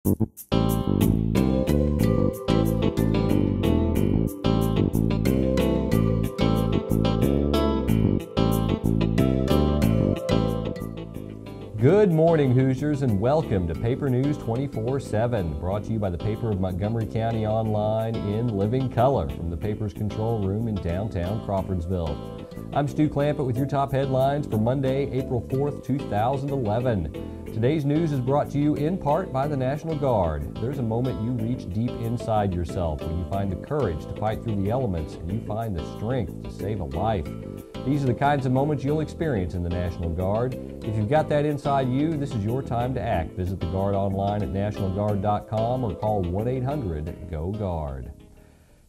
Good morning, Hoosiers, and welcome to Paper News 24/7, brought to you by the Paper of Montgomery County online in living color from the paper's control room in downtown Crawfordsville. I'm Stu Clampett with your top headlines for Monday, April 4th, 2011. Today's news is brought to you in part by the National Guard. There's a moment you reach deep inside yourself when you find the courage to fight through the elements and you find the strength to save a life. These are the kinds of moments you'll experience in the National Guard. If you've got that inside you, this is your time to act. Visit the Guard online at nationalguard.com or call 1-800-GO-GUARD.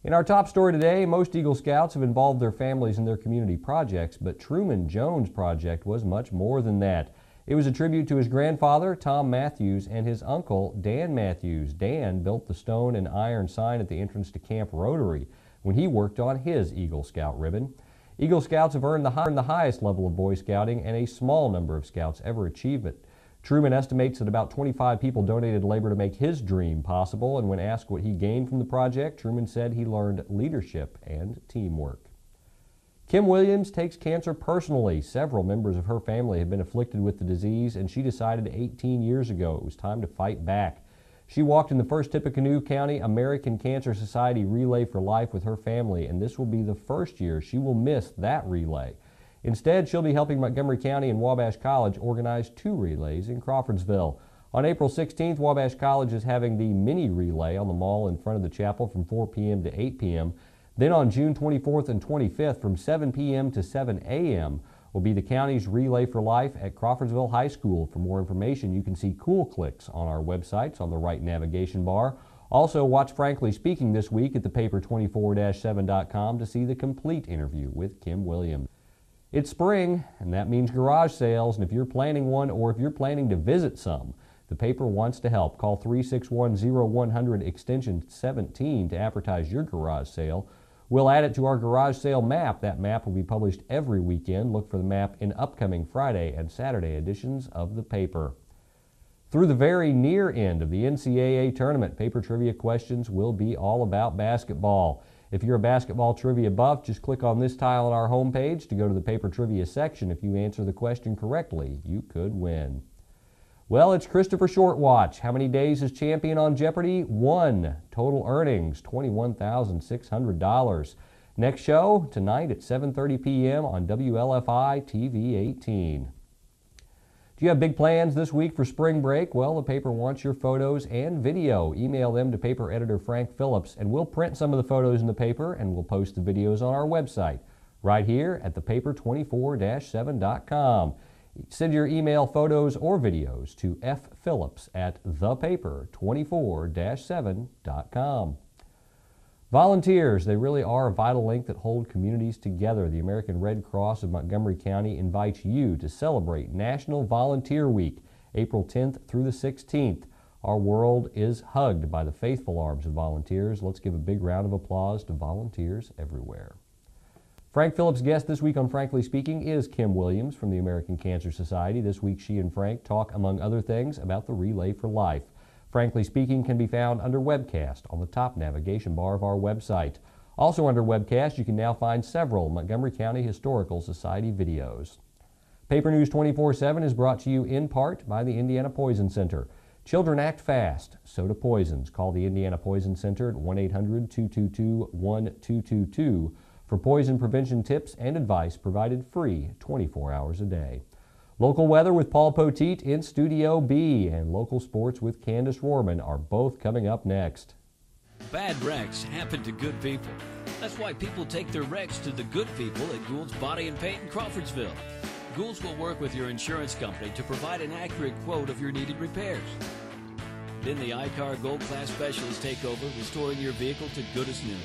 In our top story today, most Eagle Scouts have involved their families in their community projects, but Truman Jones' project was much more than that. It was a tribute to his grandfather, Tom Matthews, and his uncle, Dan Matthews. Dan built the stone and iron sign at the entrance to Camp Rotary when he worked on his Eagle Scout ribbon. Eagle Scouts have earned the highest level of Boy Scouting, and a small number of Scouts ever achieve it. Truman estimates that about 25 people donated labor to make his dream possible, and when asked what he gained from the project, Truman said he learned leadership and teamwork. Kim Williams takes cancer personally. Several members of her family have been afflicted with the disease, and she decided 18 years ago it was time to fight back. She walked in the first Tippecanoe County American Cancer Society Relay for Life with her family, and this will be the first year she will miss that relay. Instead, she'll be helping Montgomery County and Wabash College organize 2 relays in Crawfordsville. On April 16th, Wabash College is having the mini relay on the mall in front of the chapel from 4 p.m. to 8 p.m. Then on June 24th and 25th from 7 p.m. to 7 a.m. will be the county's Relay for Life at Crawfordsville High School. For more information, you can see cool clicks on our websites on the right navigation bar. Also, watch Frankly Speaking this week at thepaper24-7.com to see the complete interview with Kim Williams. It's spring, and that means garage sales, and if you're planning one or if you're planning to visit some, the paper wants to help. Call 361-0100 extension 17 to advertise your garage sale. We'll add it to our garage sale map. That map will be published every weekend. Look for the map in upcoming Friday and Saturday editions of the paper. Through the very near end of the NCAA tournament, paper trivia questions will be all about basketball. If you're a basketball trivia buff, just click on this tile on our homepage to go to the paper trivia section. If you answer the question correctly, you could win. Well, it's Christopher Shortwatch. How many days is champion on Jeopardy? 1. Total earnings, $21,600. Next show, tonight at 7:30 p.m. on WLFI TV 18. Do you have big plans this week for spring break? Well, the paper wants your photos and video. Email them to paper editor Frank Phillips, and we'll print some of the photos in the paper and we'll post the videos on our website, right here at thepaper24-7.com. Send your email photos or videos to fphillips@thepaper24-7.com. Volunteers, they really are a vital link that hold communities together. The American Red Cross of Montgomery County invites you to celebrate National Volunteer Week, April 10th through the 16th. Our world is hugged by the faithful arms of volunteers. Let's give a big round of applause to volunteers everywhere. Frank Phillips' guest this week on Frankly Speaking is Kim Williams from the American Cancer Society. This week she and Frank talk, among other things, about the Relay for Life. Frankly Speaking can be found under Webcast on the top navigation bar of our website. Also under Webcast, you can now find several Montgomery County Historical Society videos. Paper News 24/7 is brought to you in part by the Indiana Poison Center. Children act fast, so do poisons. Call the Indiana Poison Center at 1-800-222-1222 for poison prevention tips and advice provided free 24 hours a day. Local weather with Paul Poteet in Studio B and local sports with Candace Rohrman are both coming up next. Bad wrecks happen to good people. That's why people take their wrecks to the good people at Gould's Body and Paint in Crawfordsville. Gould's will work with your insurance company to provide an accurate quote of your needed repairs. Then the iCar Gold Class Specialists take over, restoring your vehicle to good as new.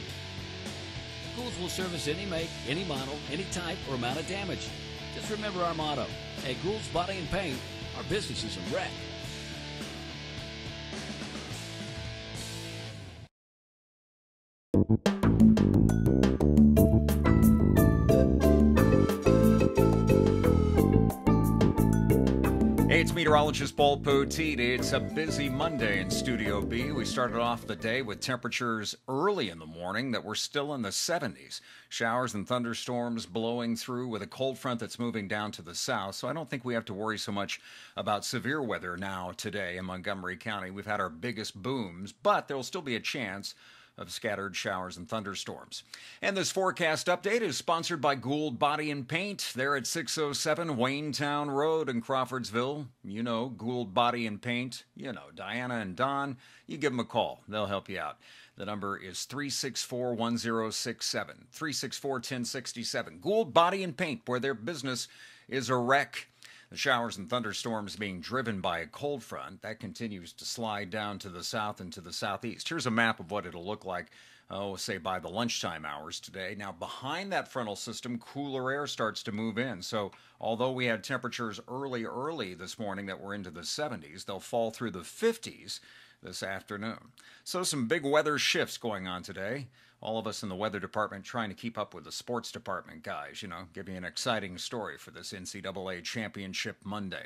Gould's will service any make, any model, any type, or amount of damage. Just remember our motto, at Gould's Body and Paint, our business is a wreck. Hey, it's meteorologist Paul Poteet. It's a busy Monday in Studio B. We started off the day with temperatures early in the morning that were still in the 70s. Showers and thunderstorms blowing through with a cold front that's moving down to the south. So I don't think we have to worry so much about severe weather now today in Montgomery County. We've had our biggest booms, but there will still be a chance of scattered showers and thunderstorms. And this forecast update is sponsored by Gould Body and Paint. They're at 607 Waynetown Road in Crawfordsville. You know, Gould Body and Paint. You know, Diana and Don. You give them a call. They'll help you out. The number is 364-1067, 364-1067. Gould Body and Paint, where their business is a wreck. The showers and thunderstorms being driven by a cold front that continues to slide down to the south and to the southeast. Here's a map of what it'll look like, say by the lunchtime hours today. Now, behind that frontal system, cooler air starts to move in. So although we had temperatures early this morning that were into the 70s, they'll fall through the 50s this afternoon. So some big weather shifts going on today. All of us in the weather department trying to keep up with the sports department guys, give you an exciting story for this NCAA Championship Monday.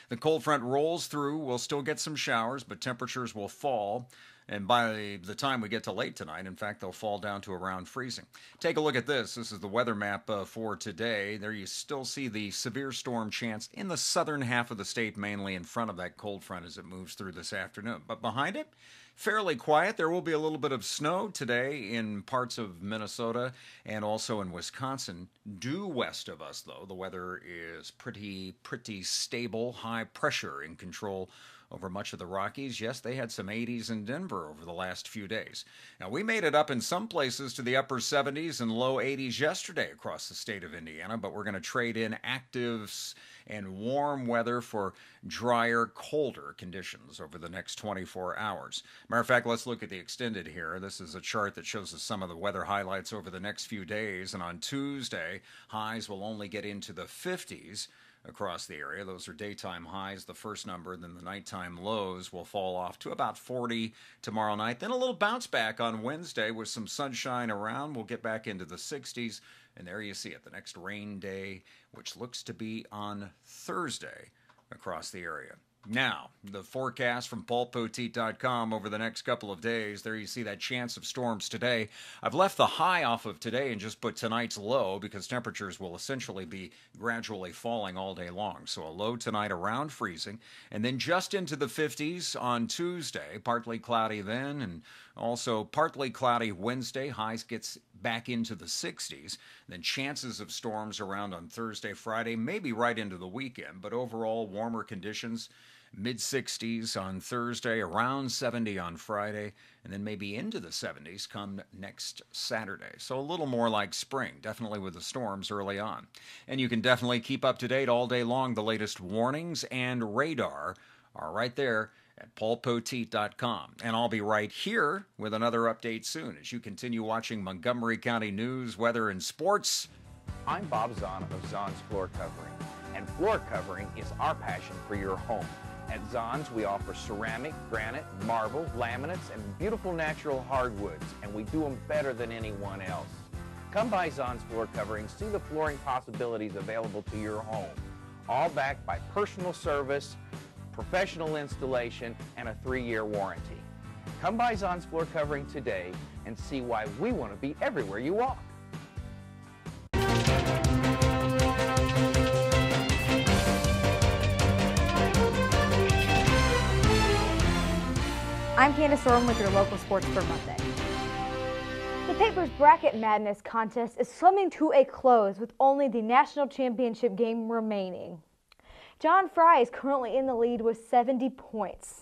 The cold front rolls through. We'll still get some showers, but temperatures will fall. And by the time we get to late tonight, in fact, they'll fall down to around freezing. Take a look at this. This is the weather map for today. There you still see the severe storm chance in the southern half of the state, mainly in front of that cold front as it moves through this afternoon. But behind it, fairly quiet. There will be a little bit of snow today in parts of Minnesota and also in Wisconsin. Due west of us, though, the weather is pretty stable, high pressure in control over much of the Rockies. Yes, they had some 80s in Denver over the last few days. Now, we made it up in some places to the upper 70s and low 80s yesterday across the state of Indiana, but we're going to trade in active and warm weather for drier, colder conditions over the next 24 hours. Matter of fact, let's look at the extended here. This is a chart that shows us some of the weather highlights over the next few days, and on Tuesday, highs will only get into the 50s across the area. Those are daytime highs, the first number, then the nighttime lows will fall off to about 40 tomorrow night. Then a little bounce back on Wednesday with some sunshine around. We'll get back into the 60s, and there you see it, the next rain day, which looks to be on Thursday across the area. Now, the forecast from paulpoteet.com over the next couple of days. There you see that chance of storms today. I've left the high off of today and just put tonight's low because temperatures will essentially be gradually falling all day long. So a low tonight around freezing, and then just into the 50s on Tuesday. Partly cloudy then, and also partly cloudy Wednesday. Highs gets back into the 60s. Then chances of storms around on Thursday, Friday, maybe right into the weekend, but overall warmer conditions. Mid-60s on Thursday, around 70 on Friday, and then maybe into the 70s come next Saturday. So a little more like spring, definitely with the storms early on. And you can definitely keep up to date all day long. The latest warnings and radar are right there at paulpoteet.com. And I'll be right here with another update soon as you continue watching Montgomery County news, weather, and sports. I'm Bob Zahn of Zahn's Floor Covering, and floor covering is our passion for your home. At Zahn's, we offer ceramic, granite, marble, laminates, and beautiful natural hardwoods, and we do them better than anyone else. Come by Zahn's Floor Covering, see the flooring possibilities available to your home, all backed by personal service, professional installation, and a 3-year warranty. Come by Zahn's Floor Covering today and see why we want to be everywhere you walk. I'm Candace Orm with your local sports for Monday. The paper's Bracket Madness contest is swimming to a close with only the national championship game remaining. John Fry is currently in the lead with 70 points.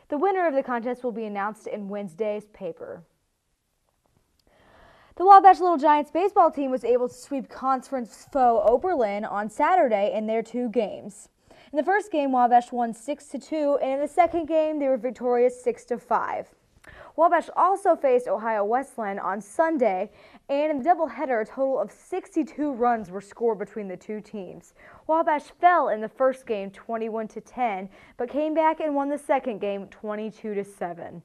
The winner of the contest will be announced in Wednesday's paper. The Wabash Little Giants baseball team was able to sweep conference foe Oberlin on Saturday in their 2 games. In the first game, Wabash won 6-2, and in the second game, they were victorious 6-5. Wabash also faced Ohio Westland on Sunday, and in the doubleheader, a total of 62 runs were scored between the two teams. Wabash fell in the first game 21-10, but came back and won the second game 22-7.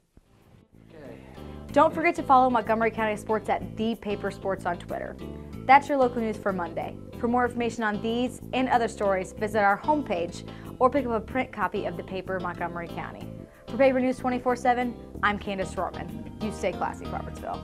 Don't forget to follow Montgomery County Sports at The Paper Sports on Twitter. That's your local news for Monday. For more information on these and other stories, visit our homepage or pick up a print copy of the paper in Montgomery County. For Paper News 24/7, I'm Candace Rortman. You stay classy, Crawfordsville.